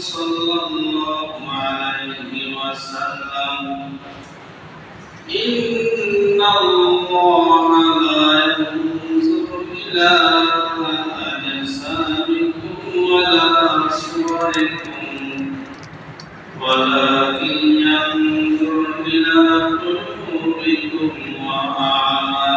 صلى الله عليه وسلم إن الله لا ينظر إلى أجسامكم ولا صوركم ولكن ينظر إلى قلوبكم وأعمالكم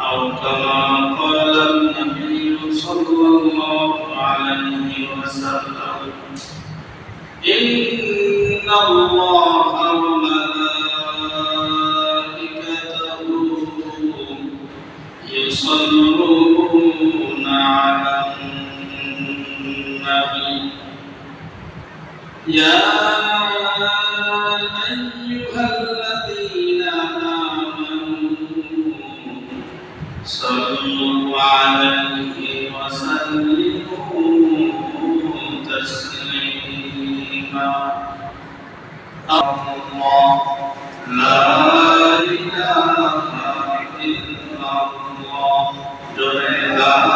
أو كما قال النبي صلى الله عليه وسلم إن الله وملائكته يصلون على النبي يا أيها الذين آمنوا صلوا عليه وسلموا تسليما الله لا إله إلا الله لا إله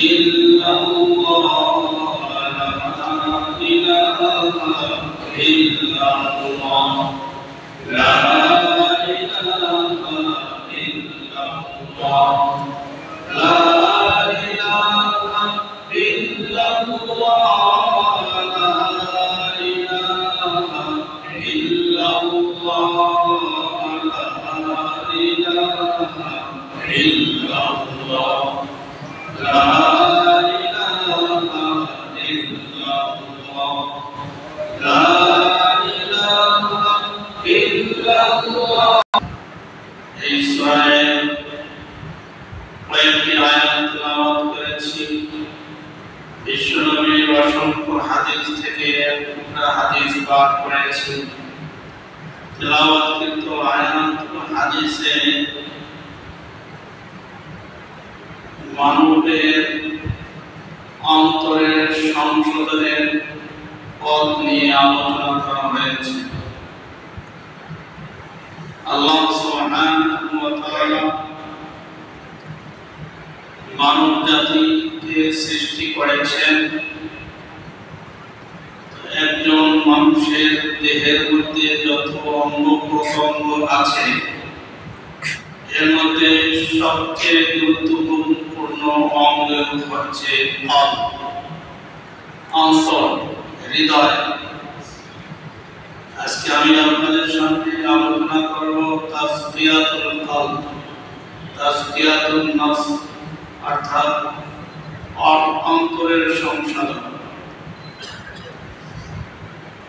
إلا الله لا إله إلا الله لا إله إلا الله لا إله إلا الله لا إله إلا الله لا إله إلا الله لا إله إلا الله لا إله إلا الله এই সূরার কয়েকটি আয়াত তেলাওয়াত করেছি বিশ্বনবীর অসংখ্য হাদিস থেকে একটা হাদিস পাঠ করেছি তেলাওয়াতকৃত আয়াত ও হাদিসে মানবের অন্তরের সংশোধনের পথ নিয়ে আলোচনা করা হয়েছে আল্লাহ সুবহানাহু ওয়া তাআলা মানব জাতিকে সৃষ্টি করেছেন একজন মানুষের দেহের মধ্যে যত অঙ্গ প্রত্যঙ্গ আছে এর মধ্যে সবচেয়ে গুরুত্বপূর্ণ অঙ্গ হচ্ছে অন্তর হৃদয় আজকে আমি আপনাদের সামনে আলোচনা করব তাসকিয়াতুল কলব তাসকিয়াতুন নফস অর্থাৎ অন্তরের সংশোধন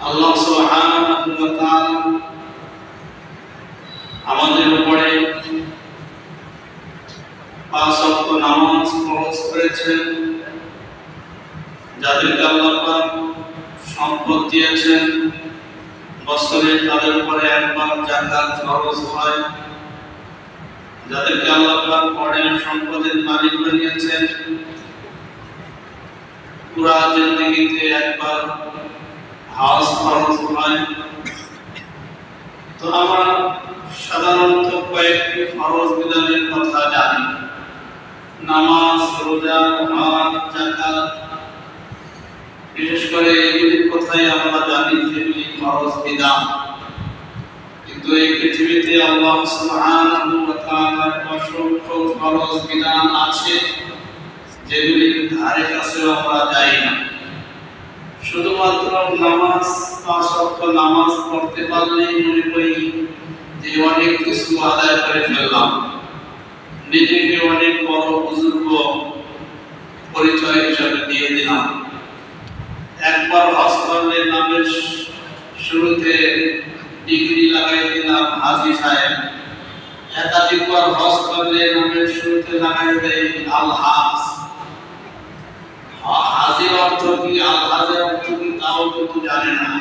আল্লাহ সুবহানাহু ওয়া তাআলা আমাদের উপরে 5 ওয়াক্ত নামাজ ফরজ করেছেন যাদেরকে আল্লাহ পাক সম্পদ দিয়েছেন বছরে তাদের উপরে একবার যাকাত ফরজ হয় যাদেরকে আল্লাহ পাক অনেক সম্পদের মালিক বানিয়েছেন পুরা জিন্দেগিতে একবার হজ ফরজ হয় তো আমরা সাধারণত কয়েকটি ফরজ বিধানের কথা জানি নামাজ রোজা হজ যাকাত বিশেষ করে এগুলির কথাই আমরা জানি যেগুলি ফরজ বিধান কিন্তু এই পৃথিবীতে আল্লাহ সুবহানাহু ওয়া তাআলার অসংখ্য ফরজ বিধান আছে যেগুলির ধারে কাছে আমরা যাই না শুধুমাত্র নামাজ 5 ওয়াক্ত নামাজ পড়তে পারলেই মনে করি যে অনেক কিছু আদায় করে ফেললাম নিজেকে অনেক বড় বুজুর্গ পরিচয় হিসেবে দিয়ে দিলাম একবার হজ করলে নামের শুরুতে ডিগ্রি লাগাই দিলাম হাজী সাহেব একাধিকবার হজ করলে নামের শুরুতে লাগাই দেয় আল হাজ হাজির অর্থ কি আল হাজের অর্থ কি তাও কিন্তু জানে না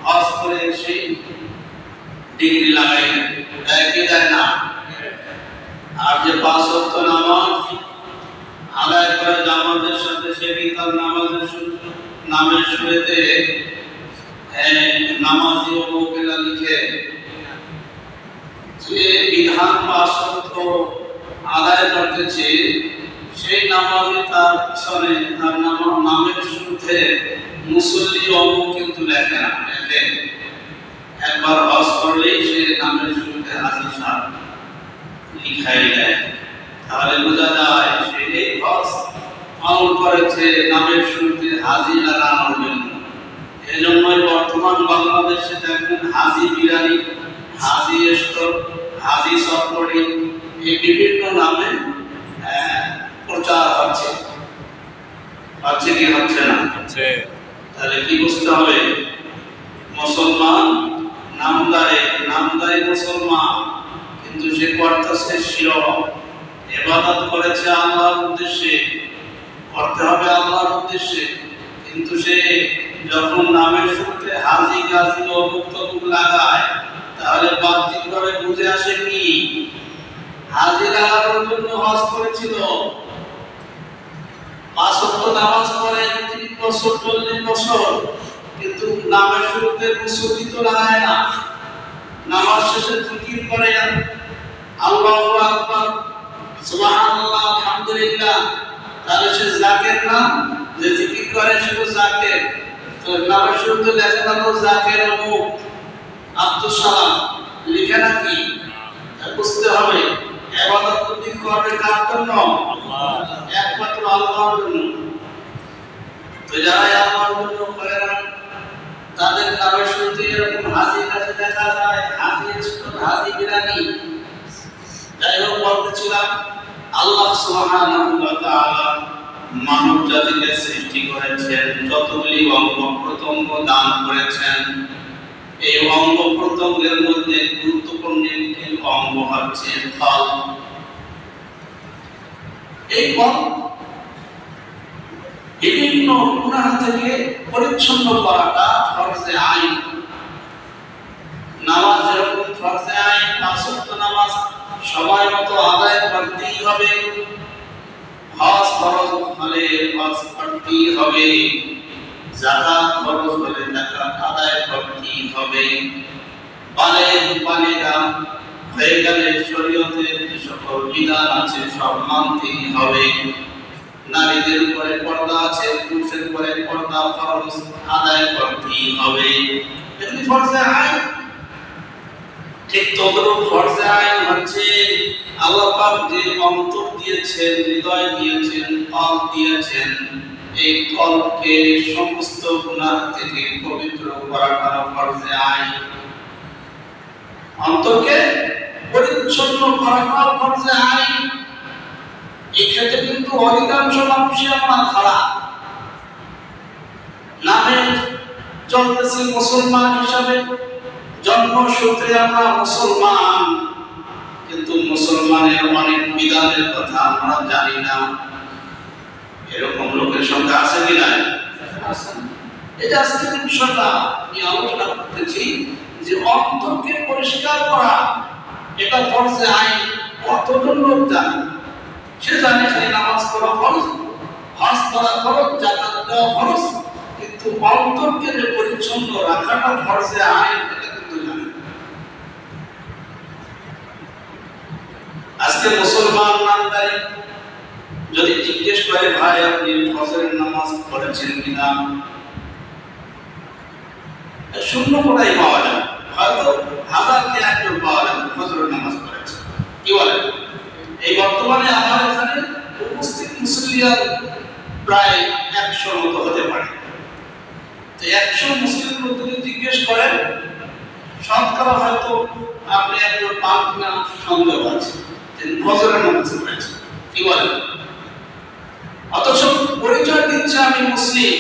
হজ করে সেই ডিগ্রি লাগাই দেয় কি দেয় না আর যে 5 ওয়াক্ত নামাজ আদায় করে জামাতের সাথে সে কি তার নামের শুরুতে নামাজি ও মুকিলা লিখে যে বিধান বা সত্য আদায় করতেছে সেই নামাজে তার পিছনে তার নামের শুরুতে মুসল্লি অঙ্গ কিন্তু লেখে না, লেখে একবার হজ করলেই সে নামের শুরুতে হাজি সাহেব লিখাই দেয়। তাহলে বোঝা যায় সে এই হজ পালন করেছে নামের শুরুতে হাজি লাগানোর জন্য। এই জন্যই বর্তমান বাংলাদেশে দেখবেন হাজি বিরানি, হাজি স্টোর, হাজি সরকারি এই বিভিন্ন নামে প্রচার হচ্ছে, হচ্ছে কি হচ্ছে না? তাহলে কি বুঝতে হবে? মুসলমান নামদারি মুসলমান, কিন্তু সে করতেছে শিরক, ইবাদত করেছে আল্লাহর উদ্দেশ্যে, করতে হবে আল্লাহর উদ্দেশ্যে, কিন্তু সে যখন নামের শুরুতে হাজি গাজী ও মুক্তবুক লাগায় তাহলে বাহ্যিকভাবে বুঝে আসে কি হাজি লাগানোর জন্য হজ করেছিল, 5 ওয়াক্ত নামাজ পড়ে 30 বছর 40 বছর, কিন্তু নামের শুরুতে মুসল্লি তো লাগায় না, নামাজ শেষে জিকির করে আল্লাহু আকবার সুবহানাল্লাহ আলহামদুলিল্লাহ, তাহলে সে জাকির না? যে জিকির করে শুধু জাকির, তো নামের শুরুতে লেখা থাকলো জাকির অমুক আব্দুল সালাম, লিখে নাকি? বুঝতে হবে ইবাদত করতে করবে কার জন্য? আল্লাহ, একমাত্র আল্লাহর জন্য। তো যারা আল্লাহর জন্য করে না তাদের নামের শুরুতে এরকম হাজি কাজে দেখা যায়, হাজি স্টোর, হাজি বিরানি। যাই হোক, বলতেছিলাম আল্লাহ সুবহানাহু ওয়া তাআলা মানব জাতিকে সৃষ্টি করেছেন, যতগুলি অঙ্গ প্রত্যঙ্গ দান করেছেন, এই অঙ্গ প্রত্যঙ্গের মধ্যে গুরুত্বপূর্ণ একটি অঙ্গ হচ্ছে ফল। এই ফল বিভিন্ন গুনাহ থেকে পরিচ্ছন্ন করাটা ফরজে আইন। নামাজ যেরকম ফরজে আইন, 5 ওয়াক্ত নামাজ সময় মতো আদায় করতেই হবে, হজ ফরজ হলে হজ করতেই হবে, যাকাত ফরজ হলে যাকাত আদায় করতেই হবে, বালেগা হয়ে গেলে শরীয়তের যে সকল বিধান আছে সব মানতেই হবে, নারীদের উপরে পর্দা আছে, পুরুষের উপরে পর্দা ফরজ আদায় করতেই হবে, এগুলি ফরজে আইন। ঠিক তদ্রূপ ফরজে আইন হচ্ছে আল্লাহ পাক যে অন্তর দিয়েছেন, হৃদয় দিয়েছেন, কল দিয়েছেন, এই কলকে সমস্ত গুনাহ থেকে পবিত্র করাটা ফরজে আইন। অন্তরকে পরিচ্ছন্ন করাটা ফরজে আইন। এই ক্ষেত্রে কিন্তু অধিকাংশ মানুষই আমরা খারাপ, নামে চলতেছি মুসলমান হিসাবে, জন্মসূত্রে আমরা মুসলমান, কিন্তু মুসলমানের অনেক বিধানের কথা আমরা জানি না। এরকম লোকের সংখ্যা আছে কি নাই? এটা আজকে বিষয়টা আমি আলোচনা করতেছি যে অন্তরকে পরিষ্কার করা এটা ফরজে আইন। কতজন লোক জানে? সে জানে খালি নামাজ পড়া ফরজ, হজ করা ফরজ, যাকাত দেওয়া ফরজ, কিন্তু অন্তরকে যে পরিচ্ছন্ন রাখাটা ফরজে আইন এটা কিন্তু জানে। আজকে মুসলমান নামদারি যদি জিজ্ঞেস করে ভাই আপনি ফজরের নামাজ পড়েছেন কিনা, শূন্য কোটাই পাওয়া যাবে, হয়তো 1000 কে একজন পাওয়া যাবে ফজরের নামাজ পড়েছে। কি বলেন? এই বর্তমানে আমার এখানে উপস্থিত মুসলিয়ার প্রায় 100 মতো হতে পারে। তো 100 মুসলিম লোককে জিজ্ঞেস করেন, শতকরা হয়তো আপনি একজন পান কিনা সন্দেহ আছে যে ফজরের নামাজ পড়েছে। কি বলেন? অথচ পরিচয় দিচ্ছে আমি মুসলিম।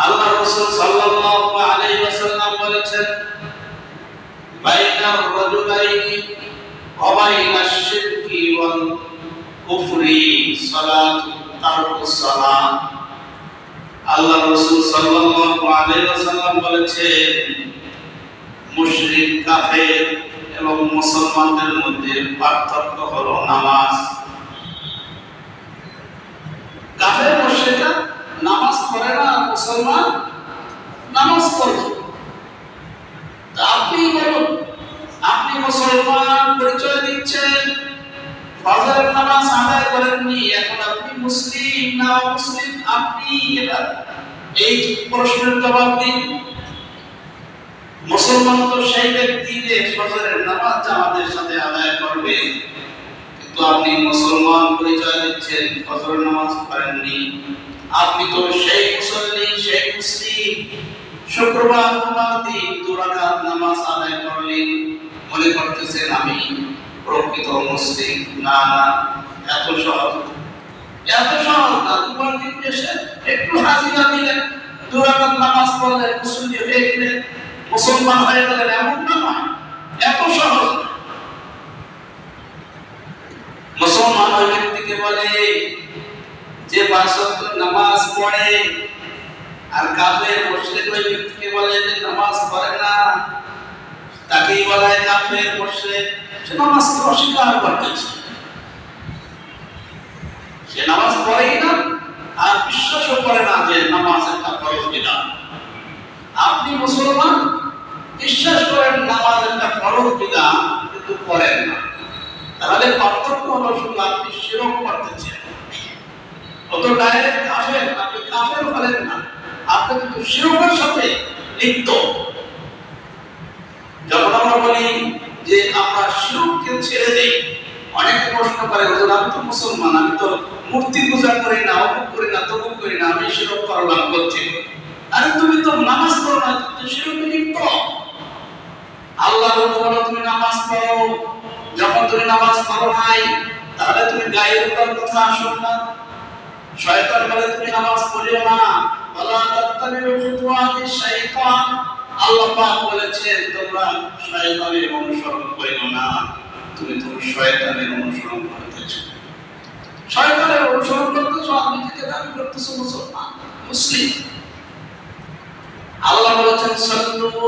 আল্লাহ রাসূল সাল্লাল্লাহু আলাইহি ওয়াসাল্লাম বলেছেন, বাইনার রাজুলাইনি ওয়া বাইনাশ শিরকি ওয়াল কুফরি সালাতু তারকুস সালাত। আল্লাহ রাসূল সাল্লাল্লাহু আলাইহি ওয়াসাল্লাম বলেছেন, মুশরিক কাফের এবং মুসলমানদের মধ্যে পার্থক্য হলো নামাজ। কাফের মুশরিকরা নামাজ পড়ে না, মুসলমান নামাজ পড়ে। আপনি বলুন, আপনি মুসলমান পরিচয় দিচ্ছেন, ফজরের নামাজ আদায় করেননি, এখন আপনি মুসলিম না অমুসলিম? আপনি এই প্রশ্নের জবাব দিন। মুসলমান তো সেই ব্যক্তি যে ফজরের নামাজ জামাতের সাথে আদায় করবে, কিন্তু আপনি মুসলমান পরিচয় দিচ্ছেন, ফজরের নামাজ পড়েননি। আপনি তো সেই মুসল্লি, সেই মুসলিম, শুক্রবার দিন 2 রাকাত নামাজ আদায় করলেন, মনে করতেছেন আমি প্রকৃত মুসলিম। না না, এত সহজ না। দুবার দিন এসে একটু হাজিরা দিলেন, 2 রাকাত নামাজ পড়লেন, মুসল্লি হয়ে গেলেন, মুসলমান হয়ে গেলেন, এমন না, এত সহজ। মুসলমান ওই ব্যক্তিকে বলে যে 5 ওয়াক্ত নামাজ পড়ে, আর কাফের মুশরিক ওই ব্যক্তিকে বলে যে নামাজ পড়ে না, তাকেই বলা হয় কাফের মুশরিক। সে নামাজকে অস্বীকার করতেছে, সে নামাজ পড়েই না, আর বিশ্বাসও করে না যে নামাজ একটা ফরজ বিধান। আপনি মুসলমান, বিশ্বাস করেন নামাজ একটা ফরজ বিধান, কিন্তু পড়েন না। তাহলে পার্থক্য হলো শুধু আপনি শিরক করতেছেন। অত ডাইরেক্ট কাফের, আপনি কাফের হলেন না, আপনি কিন্তু শিরকের সাথে লিপ্ত। যখন আমরা বলি যে আমরা শিরককে ছেড়ে দেই, অনেকে প্রশ্ন করে, হুজুর আমি তো মুসলমান, আমি তো মূর্তি পূজা করি না, অমুক করি না, তমুক করি না, আমি শিরক করলাম করছি। আরে তুমি তো নামাজ পড়ো না, তুমি তো শিরকে লিপ্ত। আল্লাহ বলে তুমি নামাজ পড়ো, যখন তুমি নামাজ পড়ো নাই, তাহলে তুমি গায়ের কথা শোনো না। শয়তান বলে তুমি নামাজ পড়িও না, ওয়ালা তাত্তাবিউ খুতুওয়াতিশ শাইতান। আল্লাহ পাক বলেছেন তোমরা শয়তানের অনুসরণ করিও না, তুমি তো শয়তানের অনুসরণ করতেছো। শয়তানের অনুসরণ করতেছো, আপনি থেকে দাবি করতেছো মুসলমান, মুসলিম। আল্লাহ বলেছেন সাল্লু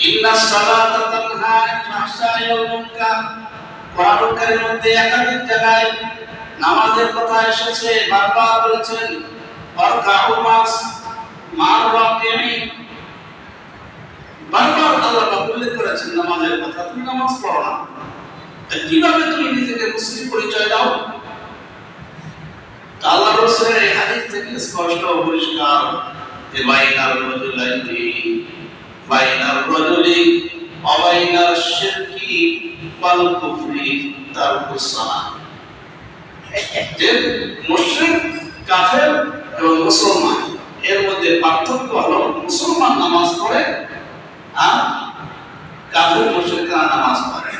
ইন্নাস সালাতা তানহা আনিল ফাহশাই ওয়াল মুনকার। কোরআনের মধ্যে একাধিক জায়গায় নামাজের কথা এসেছে, বারবার বলেছেন ওয়ারকাউ মা'র রাকিঈন। বারবার আল্লাহ পাক উল্লেখ করেছেন নামাজের কথা। তুমি নামাজ পড়ো না, কিভাবে তুমি নিজেকে মুসলিম পরিচয় দাও? আল্লাহর রাসূলের এই হাদিস থেকে স্পষ্ট পরিষ্কার যে বাইনার রাজুলি ওয়া বাইনাশ শিরকি ওয়াল কুফরি তারকুস সালাত। যে মুশরিক, কাফের এবং মুসলমান এর মধ্যে পার্থক্য হলো মুসলমান নামাজ পড়ে আর কাফের মুশরিকরা নামাজ পড়ে।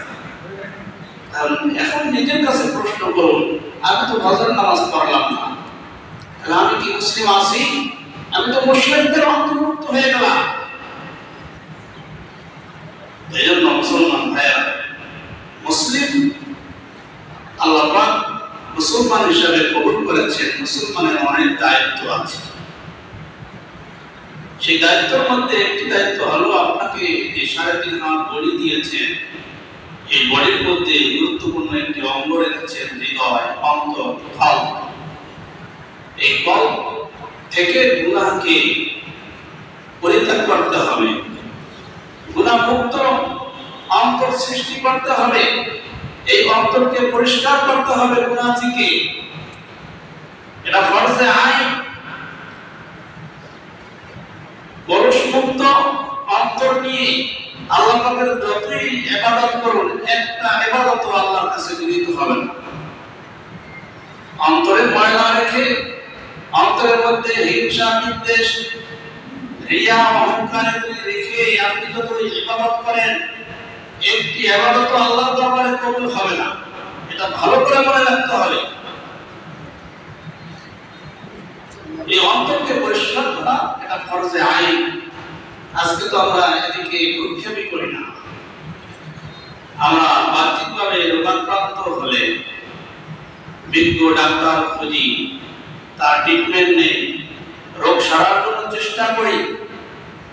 এখন নিজের কাছে প্রশ্ন করুন, আমি তো ফজর নামাজ পড়লাম না, তাহলে আমি কি মুসলিম আছি? আমি তো মুশরিকদের অন্তর্ভুক্ত হয়ে গেলাম। এই জন্য মুসলমান ভাইয়া, মুসলিম আল্লাহ পাক মুসলমান হিসাবে কবুল করেছেন। মুসলমানের অনেক দায়িত্ব আছে, সেই দায়িত্বের মধ্যে একটি দায়িত্ব হলো আপনাকে যে 3.5 হাত বডি দিয়েছেন, এই বডির মধ্যে গুরুত্বপূর্ণ একটি অঙ্গ রেখেছেন হৃদয়, অন্তর, কল্প। এই কল্প থেকে গুনাহকে পরিত্যাগ করতে হবে, গুনাহ মুক্ত অন্তর সৃষ্টি করতে হবে, এই অন্তরকে পরিষ্কার করতে হবে গুনাহ থেকে। এটা ফরজে আইন। কলুষ মুক্ত অন্তর নিয়ে আল্লাহ পাকের যতই ইবাদত করুন, একটা ইবাদতও আল্লাহর কাছে গৃহীত হবে না। অন্তরে ময়লা রেখে, অন্তরের মধ্যে হিংসা, বিদ্বেষ, রিয়া, অহংকার রেখে আপনি যত ইবাদত করেন, একটি ইবাদতও আল্লাহর দরবারে কবুল হবে না। এটা ভালো করে মনে রাখতে হবে। এই অন্তরকে পরিষ্কার করা এটা ফরজে আইন। আজকে তো আমরা এদিকে ভ্রুক্ষেপই করি না। আমরা বাহ্যিকভাবে রোগাক্রান্ত হলে বিজ্ঞ ডাক্তার খুঁজি, তার ট্রিটমেন্ট নেই, রোগ সারার জন্য চেষ্টা করি,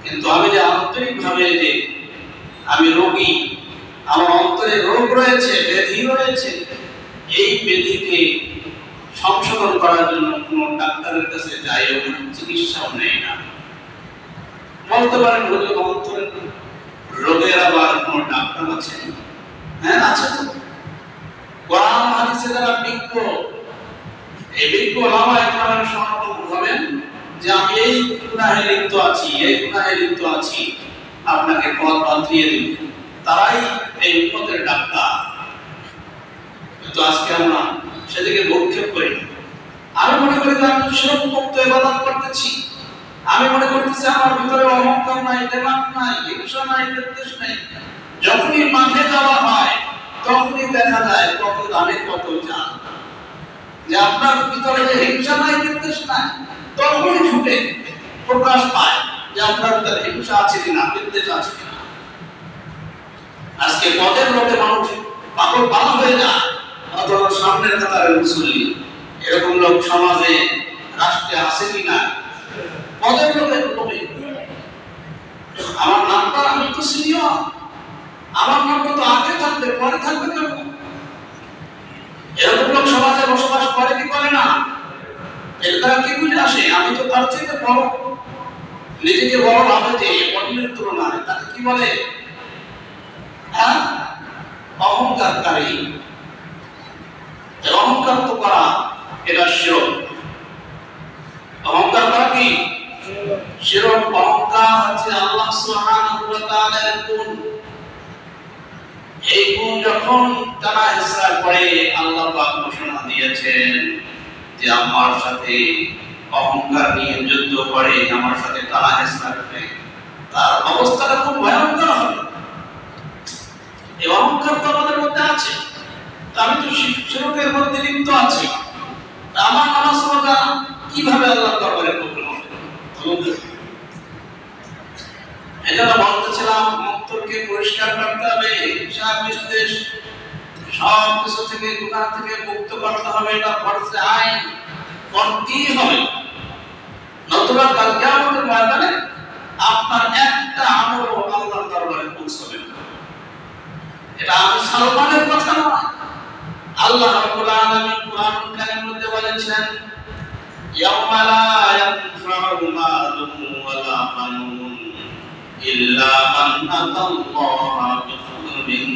কিন্তু আমি যে আন্তরিকভাবে যে আমি রোগী, আমার অন্তরে রোগ রয়েছে, ব্যাধি রয়েছে, এই ব্যাধিকে সংশোধন করার জন্য কোনো ডাক্তারের কাছে যাই, চিকিৎসাও নেই না। বলতে পারেন হুজুর অন্তরের রোগের আবার কোন ডাক্তার আছে? হ্যাঁ আছে তো। কোরআন হাদিসে যারা বিজ্ঞ, এই বিজ্ঞ ওলামা একরামের সমাগম হবেন যে আমি এই গুনাহে লিপ্ত আছি, এই গুনাহে লিপ্ত আছি, আপনাকে পথ বাতলিয়ে দিবে। তারাই এই উম্মতের ডাক্তার। কিন্তু আজকে আমরা সেদিকে ভ্রুক্ষেপ করি না। আমি মনে করি যে আমি শিরক মুক্ত ইবাদত করতেছি, আমি মনে করতেছি আমার ভিতরে অহংকার নাই, দেমাগ নাই, হিংসা নাই, বিদ্বেষ নাই। যখনই মাঠে যাওয়া হয় তখনই দেখা যায় কত দামে কত চাল। যে আপনার ভিতরে যে হিংসা নাই, বিদ্বেষ নাই, তখনই ফুটে প্রকাশ পায় যে আপনার ভিতরে হিংসা আছে কিনা, বিদ্বেষ আছে কিনা। আজকে পদের লোভে মানুষ পাগল পালা হয়ে যায়, অথবা সামনের কাতারে মুসল্লি। এরকম লোক সমাজে রাষ্ট্রে আছে কিনা? পদের লোভে আমার নামটা, আমি তো সিনিয়র, আমার নামটা তো আগে থাকবে, পরে থাকবে কেন? এরকম লোক সমাজে বসবাস করে কি করে না? এর দ্বারা কি বুঝে আসে? আমি তো তার চেয়ে বড়। নিজেকে বড় ভাবে যে অন্যের তুলনায়, তাকে কি বলে? হ্যাঁ, অহংকারী। অহংকার তো করা, এটা শিরক। অহংকার করা কি শিরক? অহংকার হচ্ছে আল্লাহ সুবহানাহু ওয়া তাআলার গুণ। এই গুণ যখন তারা ইসরার করে, আল্লাহ পাক ঘোষণা দিয়েছেন যে আমার সাথে অহংকার নিয়ে যুদ্ধ করে, আমার সাথে তারা ইসরার করে, তার অবস্থাটা খুব ভয়ঙ্কর হবে। এই অহংকার তো আমাদের মধ্যে আছে। আমি তো শিরকের মধ্যে লিপ্ত আছি, আমার নামাজ রোজা কিভাবে আল্লাহর দরবারে কবুল হবে? এজন্য বলতেছিলাম, অন্তরকে পরিষ্কার করতে হবে, হিংসা বিদ্বেষ সব কিছু থেকে, গুনাহ থেকে মুক্ত করতে হবে। এটা ফরজে আইন, করতেই হবে। নতুবা কাল কিয়ামতের ময়দানে আপনার একটা আমলও আল্লাহর দরবারে পৌঁছবে না। এটা আমি সালমানের কথা নয়, আল্লাহ রাব্বুল আলামিন কুরআনুল কারীমের মধ্যে বলেছেন, ইয়াউমা লা ইয়ানফাউ মালুন ওয়ালা বানুন ইল্লা মান আতাল্লাহা বিকলবিন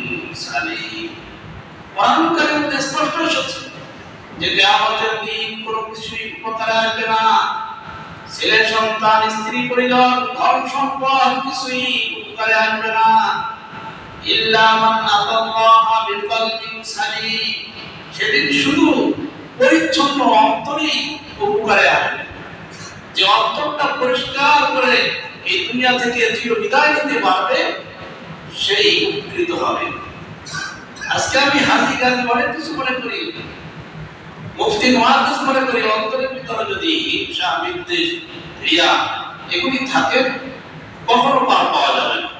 সালিম। কুরআনুল কারীমের মধ্যে স্পষ্ট এসেছে যে কিয়ামতের দিন কোনো কিছুই উপকারে আসবে না। ছেলে সন্তান, স্ত্রী পরিজন, ধন সম্পদ কিছুই উপকারে আসবে না। ইল্লা মান আতাল্লাহা বিকলবিন সালিম। সেদিন শুধু পরিচ্ছন্ন অন্তরই উপকারে আসবে। যে অন্তরটা পরিষ্কার করে এই দুনিয়া থেকে চির বিদায় নিতে পারবে, সেই উপকৃত হবে। আজকে আমি হাজি গাজি অনেক কিছু মনে করি, মুফতি মুহাদ্দিস মনে করি, অন্তরের ভিতরে যদি হিংসা বিদ্বেষ রিয়া এগুলি থাকে, কখনো পার পাওয়া যাবে না।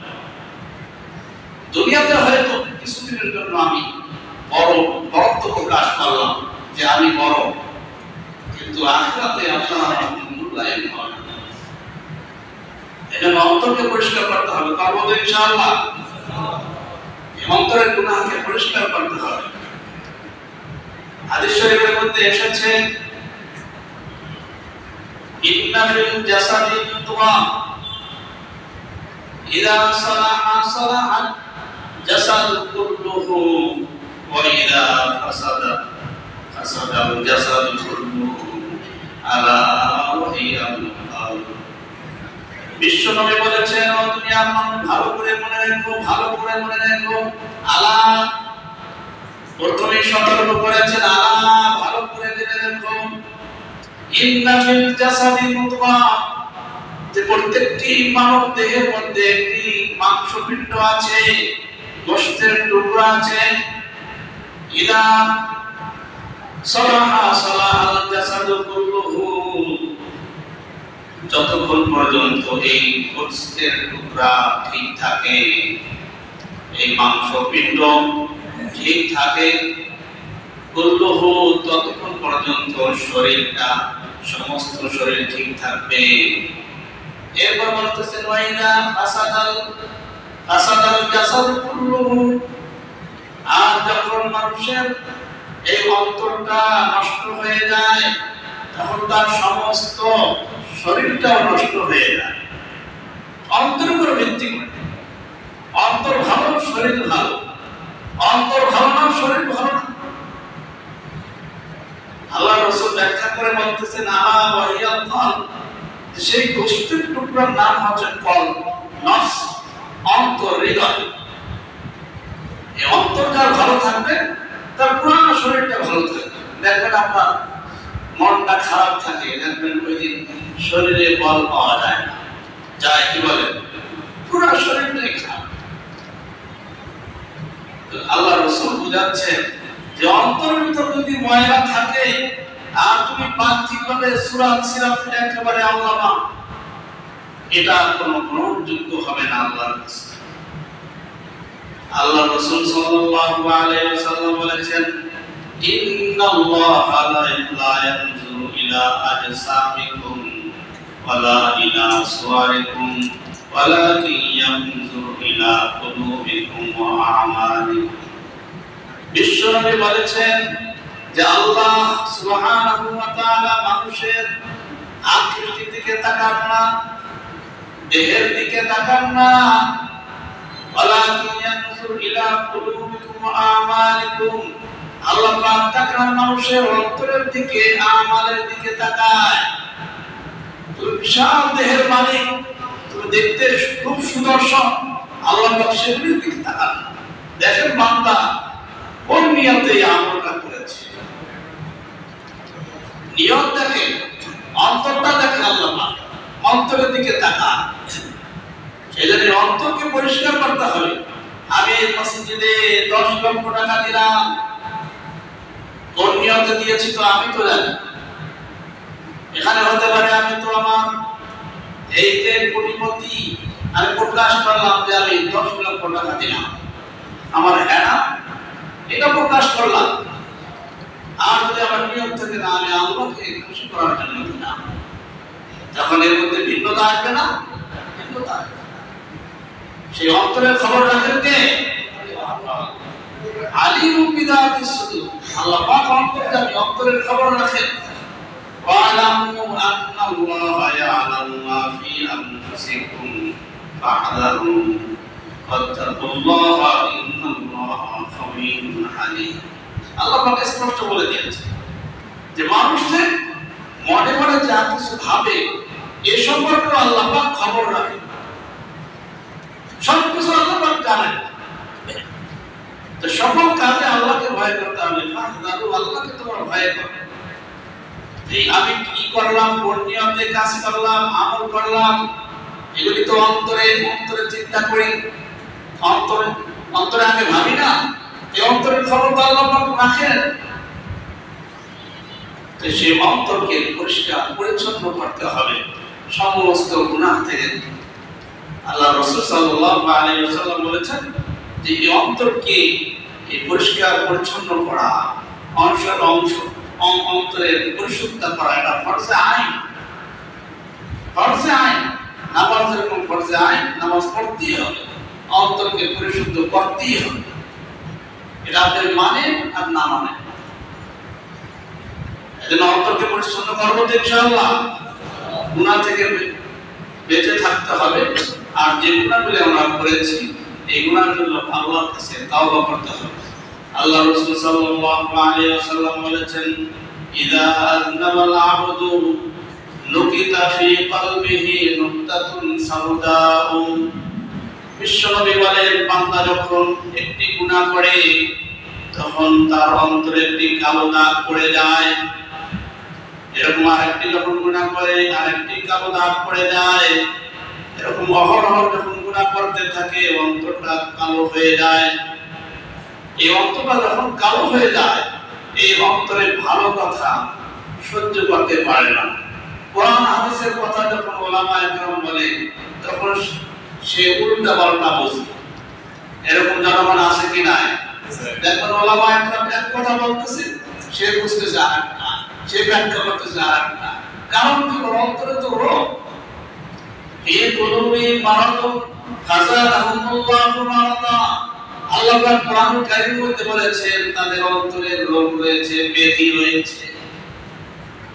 দুনিয়াতে হয়তো কিছুদিনের জন্য আমি বড়ত্ব প্রকাশ করলাম যে আমি বড়, কিন্তু আখিরাতে আপনারা মূল্যায়ন হবে। এজন্য অন্তরকে পরিষ্কার করতে হবে। পারবো তো ইনশাআল্লাহ? অন্তরের গুনাহকে পরিষ্কার করতে হবে। হাদিস শরীফের মধ্যে এসেছে, ইন্না ফিল জাসাদি মুদগা ইযা সালাহা সালাহাত জাসাদু কুল্লুহু ওয়া ইযা ফাসাদা ফাসাদাল জাসাদু কুল্লুহু আলা ওয়া হিয়াল কলব। বিশ্বনবী বলেছেন, ও দুনিয়ার মানুষ ভালো করে মনে রাখো, ভালো করে মনে রাখো। আলা, প্রথমে সতর্ক করেছেন, আলা ভালো করে জেনে রাখো, ইন্না ফিল জাসাদি মুদগা, যে প্রত্যেকটি মানব দেহের মধ্যে একটি মাংসপিণ্ড আছে, গোশতের টুকরা আছে। ইদা সালাহা সালাহাল জাসাদু কুল্লুহু, যতক্ষণ পর্যন্ত এই গোশতের টুকরা ঠিক থাকে, এই মাংসপিণ্ড ঠিক থাকে, কুল্লুহু, ততক্ষণ পর্যন্ত শরীরটা, সমস্ত শরীর ঠিক থাকবে। এরপর বলতেছেন, ওয়াইদা ফাসাদাল জাসাদু কুল্লুহু, আর যখন মানুষের এই অন্তরটা নষ্ট হয়ে যায়, তখন তার সমস্ত শরীরটাও নষ্ট হয়ে যায়। অন্তরের উপর ভিত্তি করে। অন্তর ভালো শরীর ভালো, অন্তর ভালো না শরীর ভালো না। আল্লাহ রাসূল ব্যাখ্যা করে বলতেছেন আলা ওয়াহিয়াল কলব, সেই গোশতের টুকরার নাম হচ্ছে কলব, নফস, অন্তর, হৃদয়। এই অন্তরটা ভালো থাকবে তার পুরো শরীরটা ভালো থাকবে। দেখবেন আপনার মনটা খারাপ থাকে, দেখবেন ওই দিন শরীরে বল পাওয়া যায় না, যায় কি বলেন, পুরো শরীরটাই খারাপ। আল্লাহ রাসূল বুঝাচ্ছেন যে অন্তরের ভিতর যদি ময়লা থাকে আর তুমি বাহ্যিকভাবে সূরাত সিরাত একেবারে আল্লামা, এটা কোনো গ্রহণযোগ্য হবে না আল্লাহর কাছে। আল্লাহ রাসূল সাল্লাল্লাহু আলাইহি ওয়াসাল্লাম বলেছেন ইন্নাল্লাহা লা ইয়ানজুরু ইলা আজসামিকুম ওয়ালা ইলা সুওয়ারিকুম ওয়ালাকিন ইয়ানজুরু ইলা কুলুবিকুম ওয়া আমালিকুম। বিশ্বনবী বলেছেন যে আল্লাহ সুবহানাহু ওয়া তাআলা মানুষের আকৃতির দিকে তাকান না, দেহের দিকে তাকান না, ওয়ালাকিন ইয়ানজুরু ইলা কুলুবিকুম ওয়া আমালিকুম। আল্লাহ পাক তাকান মানুষের অন্তরের দিকে, আমালের দিকে তাকায়। তুমি বিশাল দেহের মালিক, তুমি দেখতে খুব সুদর্শন, আল্লাহ পাক সেগুলির দিকে তাকান। দেখেন বান্দা কোন নিয়তে এই আমলটা করেছে, নিয়ত দেখেন, অন্তরটা দেখেন। আল্লাহ পাক অন্তরের দিকে তাকান। সেজন্য অন্তরকে পরিষ্কার করতে হবে। আমি এই মসজিদে 10 লক্ষ টাকা দিলাম, কোন নিয়তে দিয়েছি তো আমি তো জানি। এখানে হতে পারে আমি তো আমার এই যে কোটিপতি, আমি প্রকাশ করলাম যে আমি 10 লক্ষ টাকা দিলাম, আমার হ্যাঁ এটা প্রকাশ করলাম। আর যদি আমার নিয়ত থেকে না, আমি আল্লাহকে খুশি করার জন্য দিলাম, তখন এর মধ্যে ভিন্নতা আসবে না? ভিন্নতা আসবে। সেই অন্তরের খবর রাখেন কে? আলিমু বিদাতিস সুদূর। আল্লাহ পাক অন্তরের খবর রাখেন। ওয়ালামু আন্নাল্লাহা ইয়ালামু মা ফি আনফুসিকুম ফাহযারু ওয়াত্তাকুল্লাহা ইন্নাল্লাহা খাবীরুন আলীম। আল্লাহ পাক স্পষ্ট বলে দিয়েছে যে মানুষের মনে মনে যা কিছু ভাবে এ সম্পর্কে আল্লাহ পাক খবর রাখেন। সবকিছু আল্লাহ পাক জানেন। তো সকল কাজে আল্লাহকে ভয় করতে হবে। ফাহযারু, আল্লাহকে তোমরা ভয় করো। এই আমি কি করলাম, কোন নিয়তে কাজ করলাম, আমল করলাম, এগুলি তো অন্তরে চিন্তা করি, অন্তরে আমি ভাবি না। এই অন্তরের খবর তো আল্লাহ পাক রাখেন। তো সেই অন্তরকে পরিষ্কার পরিচ্ছন্ন করতে হবে সমস্ত গুনাহ থেকে। আল্লাহ রাসূল সাল্লাল্লাহু আলাইহি ওয়াসাল্লাম বলেছেন যে এই অন্তরকে এই পরিষ্কার পরিচ্ছন্ন করা, অন্তরের পরিশুদ্ধ করা, এটা ফরজে আইন। ফরজে আইন, নামাজ যেরকম ফরজে আইন, নামাজ পড়তেই হবে, অন্তরকে পরিশুদ্ধ করতেই হবে। এটা আপনি মানেন আর না মানেন, এজন্য অন্তরকে পরিচ্ছন্ন করবো তো ইনশাআল্লাহ। গুনাহ থেকে বেঁচে থাকতে হবে। আর যে গুনাহগুলো আমরা করেছি এই গুনাহগুলো আল্লাহর কাছে তাওবা করতে হবে। আল্লাহ রাসূল সাল্লাল্লাহু আলাইহি ওয়াসাল্লাম বলেছেন ইযা আযনাবাল আবদু নুকিতা ফি কলবিহি নুকতাতুন সাউদাউ। বিশ্বনবী বলেন বান্দা যখন একটি গুনাহ করে তখন তার অন্তরে একটি কালো দাগ পড়ে যায়। এরকম আরেকটি যখন গুনাহ করে আরেকটি কালো দাগ পড়ে যায়। এরকম অহরহ যখন গুনাহ করতে থাকে অন্তরটা কালো হয়ে যায়। এই অন্তরটা যখন কালো হয়ে যায় এই অন্তরে ভালো কথা সহ্য করতে পারে না। কোরআন হাদিসের কথা যখন ওলামায়ে কেরাম বলে তখন সে উল্টা পাল্টা বোঝে। এরকম জনগণ আছে কি নাই? দেখুন ওলামায়ে কেরাম এক কথা বলতেছে, সে বুঝতেছে আরেকটা, সে ব্যাখ্যা করতেছে আরেকটা। কারণ কি? অন্তরে তো রোগ। এই কুলুবি মারাদুন ফাযাদাহুমুল্লাহু মারাদা। আল্লাহ পাক কোরআন কারীমের মধ্যে বলেছেন তাদের অন্তরে রোগ রয়েছে, ব্যাধি রয়েছে।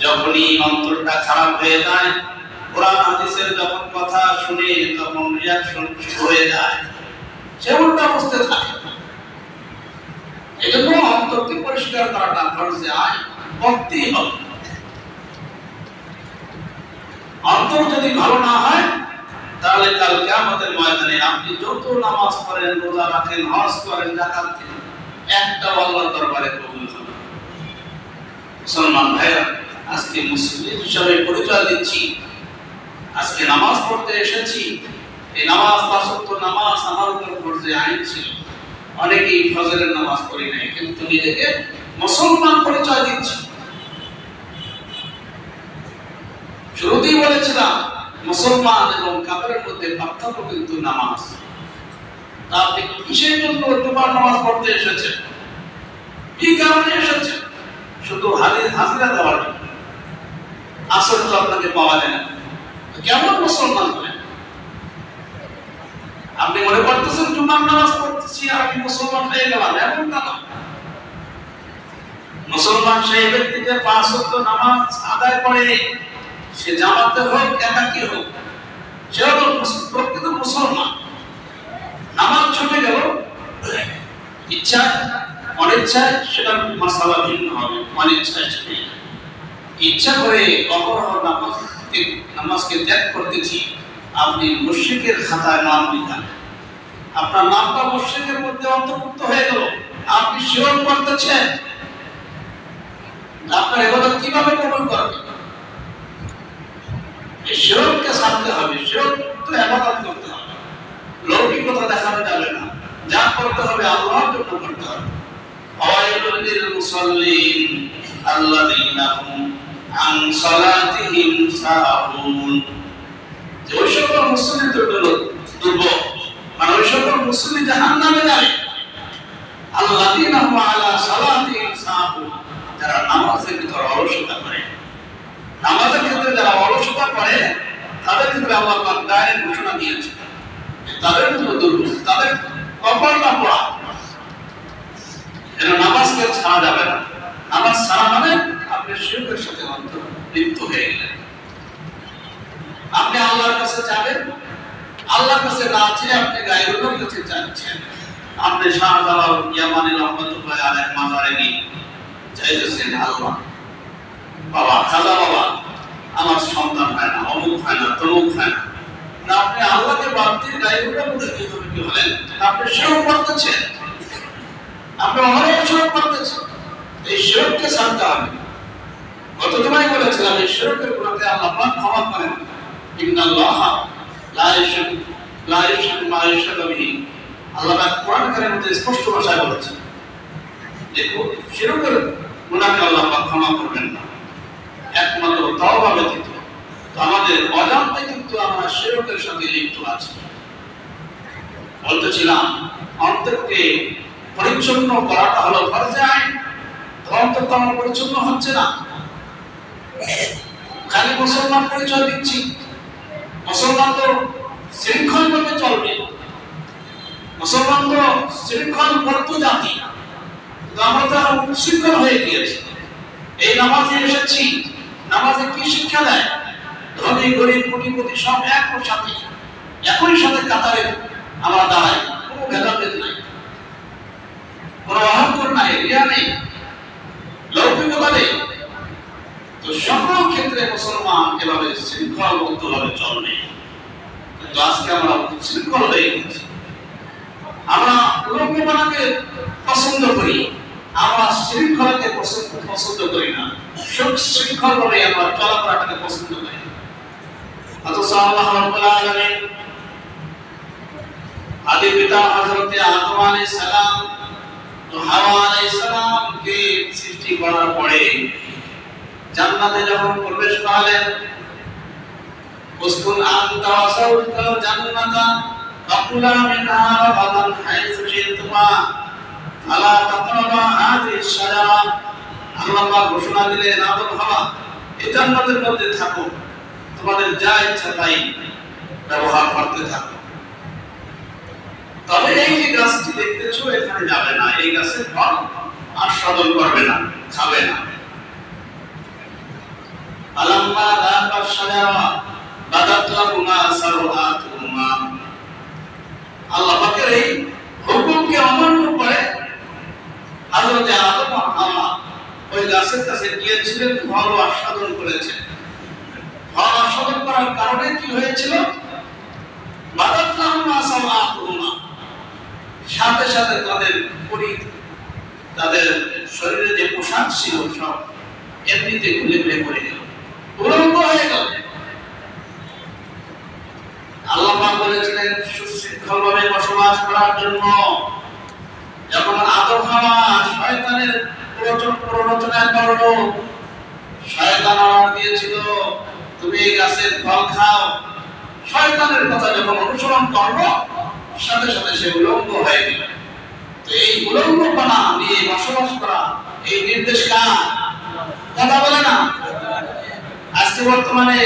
যখনই অন্তরটা খারাপ হয়ে যায় কোরআন হাদিসের যখন কথা শুনে তখন রিয়াকশন হয়ে যায়, সে উল্টা বুঝতে থাকে। এজন্য অন্তরকে পরিষ্কার করাটা ফরজে আইন, করতেই হবে। অন্তর যদি ভালো না হয় তাহলে কাল কিয়ামতের ময়দানে আপনি যত নামাজ পড়েন, রোজা রাখেন, হজ করেন, যাকাত দেন, একটা আল্লাহর দরবারে কবুল হবে না। মুসলমান ভাইরা, আজকে মুসলিম হিসাবে পরিচয় দিচ্ছি, আজকে নামাজ পড়তে এসেছি। এই নামাজ, পাঁচ ওয়াক্ত নামাজ আমার উপর ফরজে আইন ছিল। অনেকেই ফজরের নামাজ পড়ি নাই, কিন্তু নিজেকে মুসলমান পরিচয় দিচ্ছি। শুরুতেই বলেছিলাম মুসলমান এবং কাফেরের মধ্যে পার্থক্য কিন্তু নামাজ। আপনি কিসের জন্য জুমার নামাজ পড়তে এসেছেন, কি কারণে এসেছেন? শুধু হাজিরা দেওয়ার জন্য? আসল তো আপনাকে পাওয়া যায় না। কেমন মুসলমান হলেন? আপনি মনে করতেছেন জুমার নামাজ পড়তেছি আর আমি মুসলমান হয়ে গেলাম, এমনটা না। মুসলমান সেই ব্যক্তিকে পাঁচ ওয়াক্ত নামাজ আদায় করে, সে জামাতে হোক একাকী হোক, সে হলো প্রকৃত মুসলমান। নামাজ ছুটে গেল ইচ্ছা অনিচ্ছায়, সেটা মাসালা ভিন্ন হবে। অনিচ্ছায় ছুটে ইচ্ছা করে অপরাহ নামাজকে ত্যাগ করতেছি, আপনি মুশরিকের খাতায় নাম লিখান, আপনার নামটা মুশরিকের মধ্যে অন্তর্ভুক্ত হয়ে গেল। আপনি শিরক করতেছেন, আপনার ইবাদত কিভাবে কবুল করবে? এই শিরককে ছাড়তে হবে। শিরক তো ইবাদত করতে হবে, লৌকিকতা দেখানো যাবে না। যা করতে হবে আল্লাহর জন্য করতে হবে। ওয়াইলুল লিল মুসাল্লিন আল্লাযীনা হুম আন সালাতিহিম সাহুন। যে ওই সকল মুসলিম দুর্বল, মানে ওই সকল মুসলিম জাহান্নামে যাবে। আল্লাযীনা হুম আলা সালাতিহিম সাহুন, যারা নামাজের ভিতর অলসতা করে। নামাজের ক্ষেত্রে যারা অলসতা করে তাদের ক্ষেত্রে আল্লাহ পাক ডাইরেক্ট ঘোষণা দিয়েছে, তাদের জন্য দুর্ভোগ, তাদের কপালটা পোড়া। এরা নামাজকে ছাড়া যাবে না। নামাজ ছাড়া মানে আপনি শিরকের সাথে লিপ্ত হয়ে গেলেন। আপনি আল্লাহর কাছে যাবেন, আল্লাহর কাছে না চেয়ে আপনি গায়রুল্লাহর কাছে যাচ্ছেন। আপনি শাহজালাল ইয়ামানি রহমাতুল্লাহ আলাইহির মাজারে গিয়ে চাইতেছেন, আল্লাহ বাবা, খাজা বাবা, আমার সন্তান হয় না, অমুক হয় না, তমুক হয় না। আপনি আল্লাহকে বাদ দিয়ে গায়রুল্লাহর কাছে কি হলেন? আপনি শিরক করতেছেন, আপনি অনেক শিরক করতেছেন। এই শিরককে ছাড়তে হবে। গত জুমায় বলেছিলাম এই শিরকের গুনাহকে আল্লাহ পাক ক্ষমা করেন। ইন্নাল্লাহা লা ইউশরিকু মা ইউশরিকু বিহি। আল্লাহ পাক কোরআন কারীমের মধ্যে স্পষ্ট ভাষায় বলেছেন, দেখো শিরকের গুনাহকে আল্লাহ পাক ক্ষমা করবেন না একমাত্র তওবা ব্যতীত। তো আমাদের অজান্তে কিন্তু আমরা শিরকের সাথে লিপ্ত আছি। বলতেছিলাম অন্তরকে পরিচ্ছন্ন করাটা হলো ফরজে আইন। অন্তর তো আমার পরিচ্ছন্ন হচ্ছে না, খালি মুসলমান পরিচয় দিচ্ছি। মুসলমান তো শৃঙ্খল ভাবে চলবে, মুসলমান তো শৃঙ্খল বর্ত জাতি, আমরা তো শৃঙ্খল হয়ে গিয়েছি। এই নামাজে এসেছি, নামাজে কি শিক্ষা দেয়? ধনী গরিব কোটিপতি সব একই সাথে কাতারে আমরা দাঁড়াই, কোনো ভেদাভেদ নাই, কোনো অহংকার নাই, রিয়া নেই, লৌকিকতা নেই। তো সকল ক্ষেত্রে মুসলমান এভাবে শৃঙ্খলবদ্ধ ভাবে চলবে। কিন্তু আজকে আমরা শৃঙ্খল হয়ে গেছি। আমরা লৌকিকতাকে পছন্দ করি, আমরা শৃঙ্খলাকে পছন্দ করি না। শৃঙ্খল ভাবে আমরা চলাফেরাটাকে পছন্দ করি। অথচ আল্লাহ রাব্বুল আলামিন আদি পিতা হযরত আদম আলাইহিস সালাম ও হাওয়া আলাইহিস সালামকে সৃষ্টি করার পরে জান্নাতে যখন প্রবেশ করালেন, উসকুন আনতা ওয়া যাওজুকাল জান্নাতা ফাকুলা মিনহা রাগাদান হাইসু শি'তুমা আলা তাকরাবা হাযিহিশ শাজারা। আল্লাহ পাক ঘোষণা দিলেন, আদম হাওয়া এই জান্নাতের মধ্যে থাকো, তোমাদের যা ইচ্ছা তাই ব্যবহার করতে থাকো। তবে এই যে গাছটি দেখতেছো এখানে যাবে না, এই গাছের ফল আস্বাদন করবে না, খাবে না। আলাম্মা যাকা শাজারা বাদাত লাহুমা সারহাতুহুমা। আল্লাহ পাকের এই হুকুমকে অমান্য করে হযরত আদম ও হাওয়া ওই গাছের কাছে গিয়েছিলেন, ফল আস্বাদন করেছেন। ফল আস্বাদন করার কারণে কি হয়েছিল? বাদাত লাহুমা সারহাতুহুমা, সাথে সাথে তাদের শরীরে যে পোশাক ছিল সব এমনিতে খুলে খুলে পড়ে গেল, উলঙ্গ হয়ে গেল। আল্লাহ পাক বলেছিলেন সুশৃঙ্খলভাবে বসবাস করার জন্য। যখন আদম হাওয়া শয়তানের প্ররোচনা করলো, শয়তান অর্ডার দিয়েছিল তুমি এই গাছের ফল খাও, শয়তানের কথা যখন অনুসরণ করলো সাথে সাথে সে উলঙ্গ হয়ে গেল। তো এই উলঙ্গপনা নিয়ে বসবাস করা এই নির্দেশ কার? কথা বলে না। আজকে বর্তমানে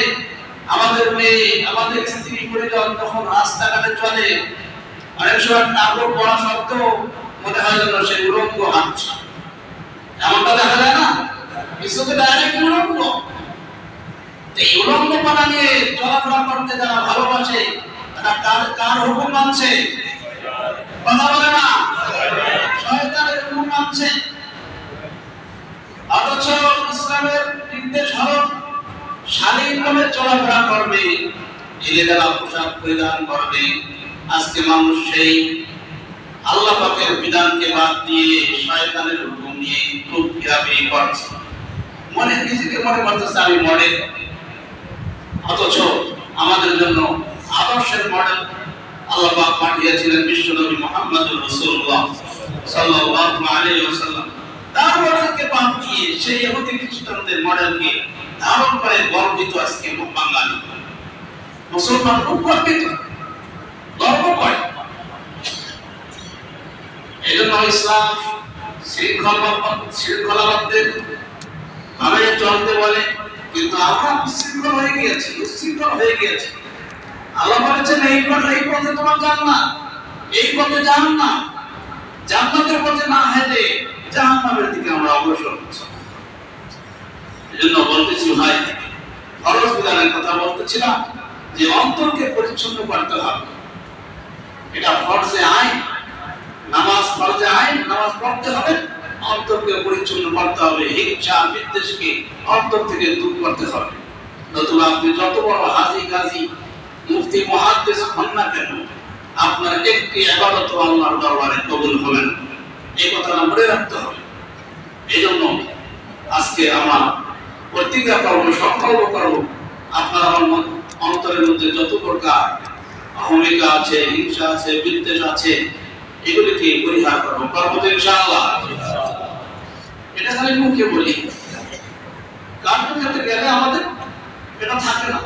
আমাদের মেয়ে, আমাদের স্ত্রী পরিজন যখন রাস্তাঘাটে চলে, অনেক সময় কাপড় পরা সত্ত্বেও মনে হয় যেন সে উলঙ্গ হাঁটছে। এমনটা দেখা যায় না? কিছু তো ডাইরেক্ট উলঙ্গ। এই উলঙ্গপনা নিয়ে চলাফেরা করতে যারা ভালোবাসে তারা কার হুকুম মানছে? কথা বলে না। শয়তানের হুকুম মানছে। অথচ ইসলামের নির্দেশ হলো শালীনভাবে চলাফেরা করবে, ছেলেরা পোশাক পরিধান করবে। আজকে মানুষ সেই আল্লাহ পাকের বিধানকে বাদ দিয়ে শয়তানের হুকুম নিয়ে খুব ঘোরাফেরি করছে। নিজেকে মনে করতেছে আমি মডেল। অথচ আমাদের জন্য আদর্শের মডেল আল্লাহ পাক পাঠিয়েছিলেন বিশ্বনবী মুহাম্মদুর রাসূলুল্লাহ সাল্লাল্লাহু আলাইহি ওয়াসাল্লাম। তার মডেলকে বাদ দিয়ে সেই ইহুদি খ্রিস্টানদের মডেলকে ধারণ করে গর্বিত আজকে বাঙালি মুসলমান খুব গর্বিত, গর্ব করে। এই জন্য ইসলাম শৃঙ্খলাবদ্ধের ভাবে চলতে বলে, কিন্তু আমরা বিশৃঙ্খল হয়ে গিয়েছি, উচ্ছৃঙ্খল হয়ে গিয়েছি। আল্লাহ বলেছেন এই পথে তোমার জান্নাত, এই পথে জাহান্নাম। জান্নাতের পথে না হেঁটে জাহান্নামের দিকে আমরা অগ্রসর হচ্ছি। এজন্য বলতেছি ভাই, ফরজ বিধানের কথা বলতেছিলাম যে অন্তরকে পরিচ্ছন্ন করতে হবে। এটা ফরজে আইন, নামাজ ফরজে আইন, নামাজ পড়তে হবে, অন্তরকে পরিচ্ছন্ন করতে হবে। হিংসা বিদ্বেষকে অন্তর থেকে দূর করতে হবে। নতুবা আপনি যত বড় হাজি গাজী মুফতি মুহাদ্দিস হন না কেন, আপনার একটি ইবাদত আল্লাহর দরবারে কবুল হবে না। এই কথাটা মনে রাখতে হবে। এই জন্য আজকে আমরা প্রতিজ্ঞা করবো, সংকল্প করবো, আপনার আমার অন্তরের মধ্যে যত প্রকার অহমিকা আছে, হিংসা আছে, বিদ্বেষ আছে, এগুলিকে পরিহার করবো। করবো তো ইনশাআল্লাহ। এটা খালি মুখে বলি, কার্যক্ষেত্রে গেলে আমাদের এটা থাকে না।